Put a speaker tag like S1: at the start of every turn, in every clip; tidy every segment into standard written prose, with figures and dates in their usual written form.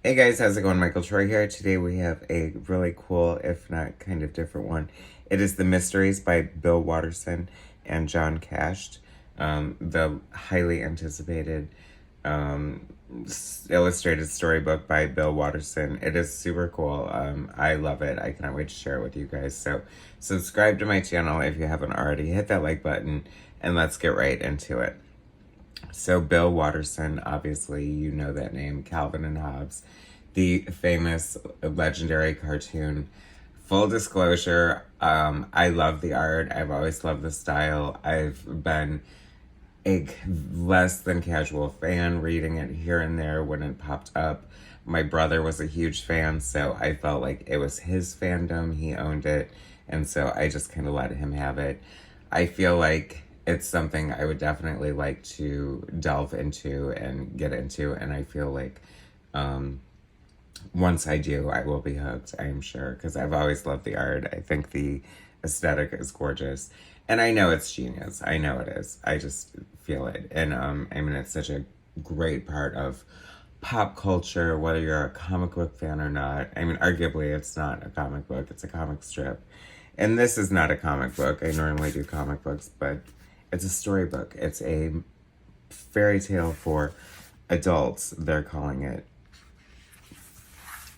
S1: Hey guys, how's it going? Michael Troy here. Today we have a really cool, if not kind of different one. It is The Mysteries by Bill Watterson and John Kascht. The highly anticipated illustrated storybook by Bill Watterson. It is super cool. I love it. I cannot wait to share it with you guys. So subscribe to my channel if you haven't already. Hit that like button and let's get right into it. So Bill Watterson, obviously you know that name, Calvin and Hobbes, the famous legendary cartoon. Full disclosure, I love the art. I've always loved the style. I've been a less than casual fan, reading it here and there when it popped up. My brother was a huge fan, so I felt like it was his fandom. He owned it, and so I just kind of let him have it. I feel like it's something I would definitely like to delve into and get into, and I feel like once I do, I will be hooked, I'm sure, because I've always loved the art. I think the aesthetic is gorgeous. And I know it's genius. I know it is. I just feel it. And I mean, it's such a great part of pop culture, whether you're a comic book fan or not. I mean, arguably, it's not a comic book, it's a comic strip. And this is not a comic book. I normally do comic books, but it's a storybook. It's a fairy tale for adults, they're calling it.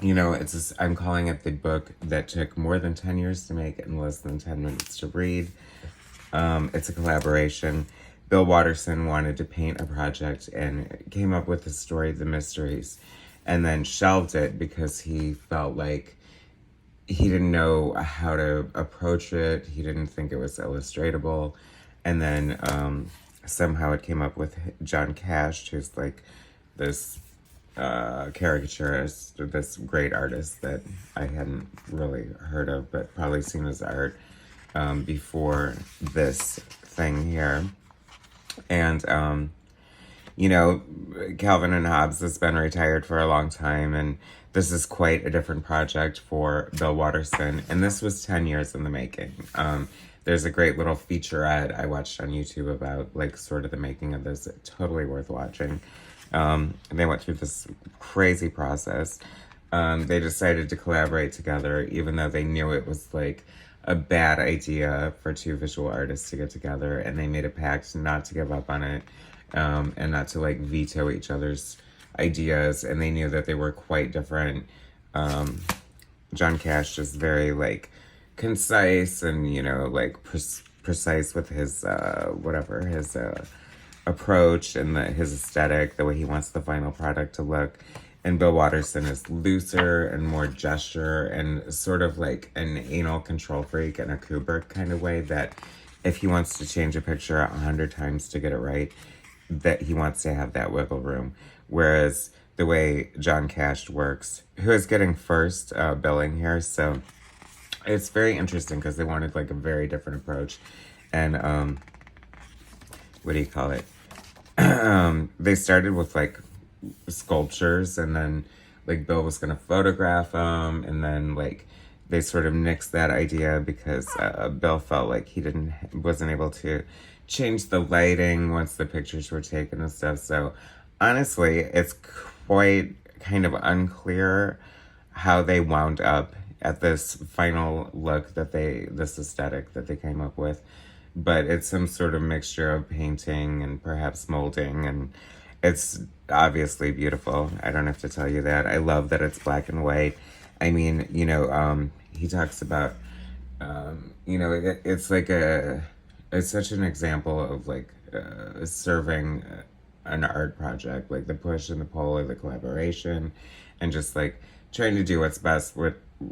S1: You know, I'm calling it the book that took more than 10 years to make and less than 10 minutes to read. It's a collaboration. Bill Watterson wanted to paint a project and came up with the story, The Mysteries, and then shelved it because he felt like he didn't know how to approach it. He didn't think it was illustratable. And then somehow it came up with John Kascht, who's like this caricaturist, this great artist that I hadn't really heard of, but probably seen his art before this thing here. And, you know, Calvin and Hobbes has been retired for a long time, and this is quite a different project for Bill Watterson, and this was 10 years in the making. There's a great little featurette I watched on YouTube about, like, sort of the making of this. Totally worth watching. They went through this crazy process. They decided to collaborate together, even though they knew it was, like, a bad idea for two visual artists to get together, and they made a pact not to give up on it, and not to, like, veto each other's ideas, and they knew that they were quite different. John Kascht is very, like, concise and, you know, like, precise with his, his approach and his aesthetic, the way he wants the final product to look. And Bill Watterson is looser and more gesture and sort of like an anal control freak in a Kubrick kind of way, that if he wants to change a picture 100 times to get it right, that he wants to have that wiggle room. Whereas the way John Kascht works, who is getting first billing here, so it's very interesting because they wanted like a very different approach. And what do you call it? They started with like sculptures, and then like Bill was gonna photograph them, and then like they sort of nixed that idea because Bill felt like he wasn't able to change the lighting once the pictures were taken and stuff. So honestly, it's quite kind of unclear how they wound up at this final look this aesthetic that they came up with. But it's some sort of mixture of painting and perhaps molding, and it's obviously beautiful. I don't have to tell you that. I love that it's black and white. I mean, you know, he talks about, you know, it's such an example of like serving an art project, like the push and the pull of the collaboration, and just like trying to do what's best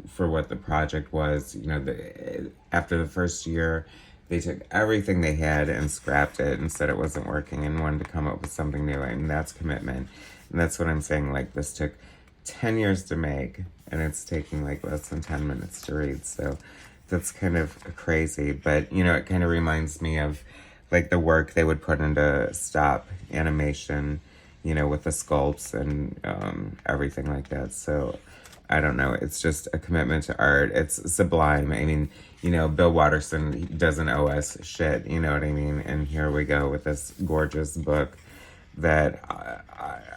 S1: for what the project was. You know, after the first year, they took everything they had and scrapped it and said it wasn't working and wanted to come up with something new, and that's commitment. And that's what I'm saying, like, this took 10 years to make, and it's taking like less than 10 minutes to read, so that's kind of crazy. But, you know, it kind of reminds me of like the work they would put into stop animation, you know, with the sculpts and everything like that. So I don't know. It's just a commitment to art. It's sublime. I mean, you know, Bill Watterson doesn't owe us shit, you know what I mean? And here we go with this gorgeous book that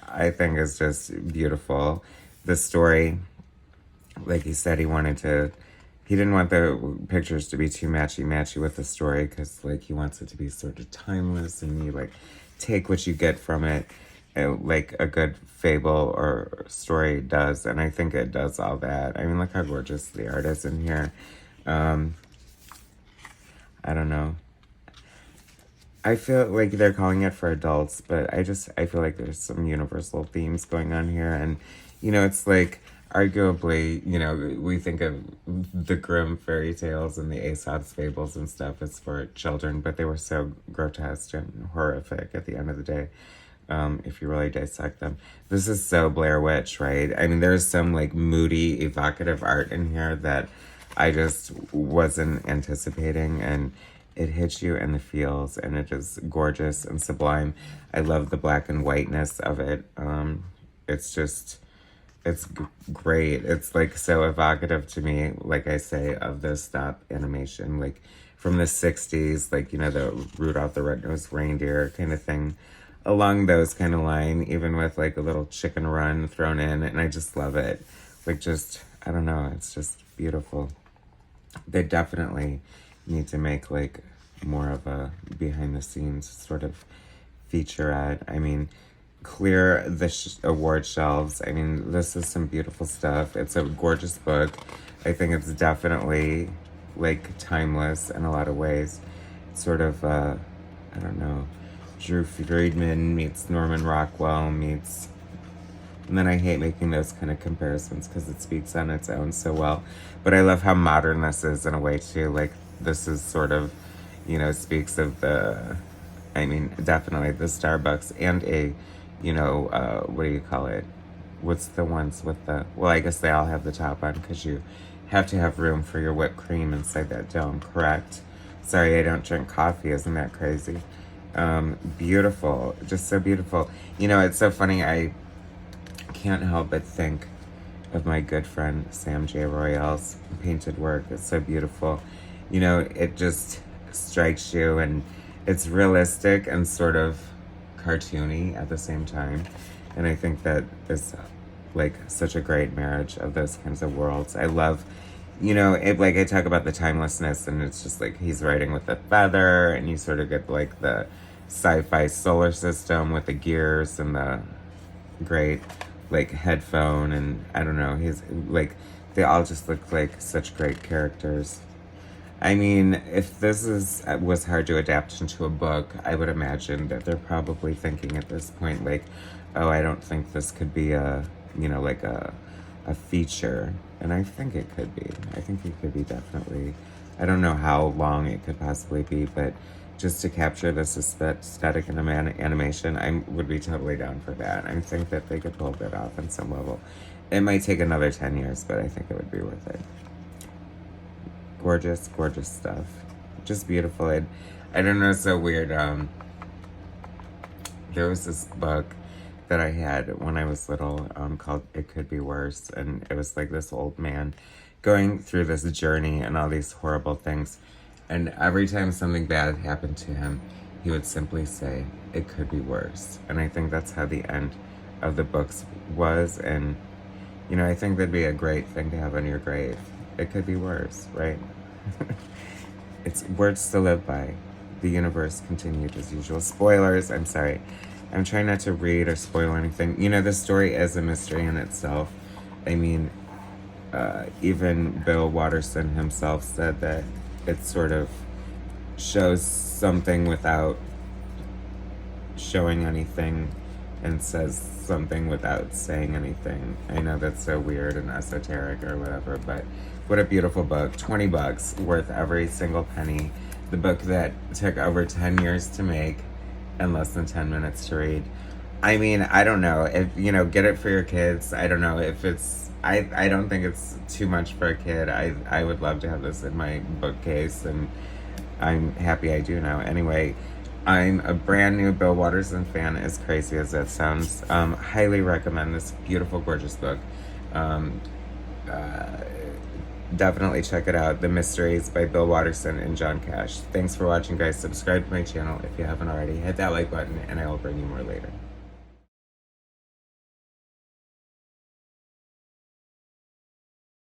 S1: I think is just beautiful. the story, like he said, he didn't want the pictures to be too matchy with the story, because like he wants it to be sort of timeless, and you like take what you get from it, like a good fable or story does. And I think it does all that. I mean, look how gorgeous the art is in here. I don't know. I feel like they're calling it for adults, but I feel like there's some universal themes going on here. And, you know, it's like, arguably, you know, we think of the Grimm fairy tales and the Aesop's fables and stuff as for children, but they were so grotesque and horrific at the end of the day, if you really dissect them. This is so Blair Witch, right? I mean, there's some, like, moody, evocative art in here that I just wasn't anticipating, and it hits you in the feels, and it is gorgeous and sublime. I love the black and whiteness of it. It's great. It's like so evocative to me, like I say, of the stop animation, like from the 60s, like, you know, the Rudolph the Red-Nosed Reindeer kind of thing, along those kind of line, even with like a little chicken run thrown in, and I just love it. Like, just, I don't know, it's just beautiful. They definitely need to make like more of a behind the scenes sort of featurette. I mean, clear the award shelves. I mean, this is some beautiful stuff. It's a gorgeous book. I think it's definitely like timeless in a lot of ways. Sort of, I don't know, Drew Friedman meets Norman Rockwell meets, and then I hate making those kind of comparisons because it speaks on its own so well. But I love how modern this is in a way too. Like, this is sort of, you know, speaks of the, I mean, definitely the Starbucks and a, you know, what do you call it? What's the ones with the, well, I guess they all have the top on because you have to have room for your whipped cream inside that dome, correct? Sorry, I don't drink coffee. Isn't that crazy? Beautiful. Just so beautiful. You know, it's so funny. I can't help but think of my good friend Sam J. Royale's painted work. It's so beautiful. You know, it just strikes you, and it's realistic and sort of cartoony at the same time. And I think that is like such a great marriage of those kinds of worlds. I love, you know, it, like I talk about the timelessness, and it's just like he's writing with a feather, and you sort of get like the sci-fi solar system with the gears and the great like headphone, and I don't know, he's like, they all just look like such great characters. I mean, if this was hard to adapt into a book, I would imagine that they're probably thinking at this point, like, oh, I don't think this could be a, you know, like a feature. And I think it could be. I think it could be definitely. I don't know how long it could possibly be, but just to capture this aesthetic and animation, I would be totally down for that. I think that they could pull that off on some level. It might take another 10 years, but I think it would be worth it. Gorgeous, gorgeous stuff. Just beautiful. I don't know, it's so weird. There was this book that I had when I was little called It Could Be Worse. And it was like this old man going through this journey and all these horrible things. And every time something bad happened to him, he would simply say, it could be worse. And I think that's how the end of the books was. And, you know, I think that'd be a great thing to have on your grave. It could be worse, right? It's words to live by. The universe continued as usual. Spoilers, I'm sorry. I'm trying not to read or spoil anything. You know, the story is a mystery in itself. I mean, even Bill Watterson himself said that it sort of shows something without showing anything and says something without saying anything. I know that's so weird and esoteric or whatever, but what a beautiful book. $20, worth every single penny. The book that took over 10 years to make and less than 10 minutes to read. I mean, I don't know. If, you know, get it for your kids. I don't know if it's, I don't think it's too much for a kid. I would love to have this in my bookcase, and I'm happy I do now. Anyway, I'm a brand new Bill Watterson fan, as crazy as that sounds. Highly recommend this beautiful, gorgeous book. Definitely check it out. The Mysteries by Bill Watterson and John Kascht. Thanks for watching, guys. Subscribe to my channel if you haven't already. Hit that like button, and I will bring you more later.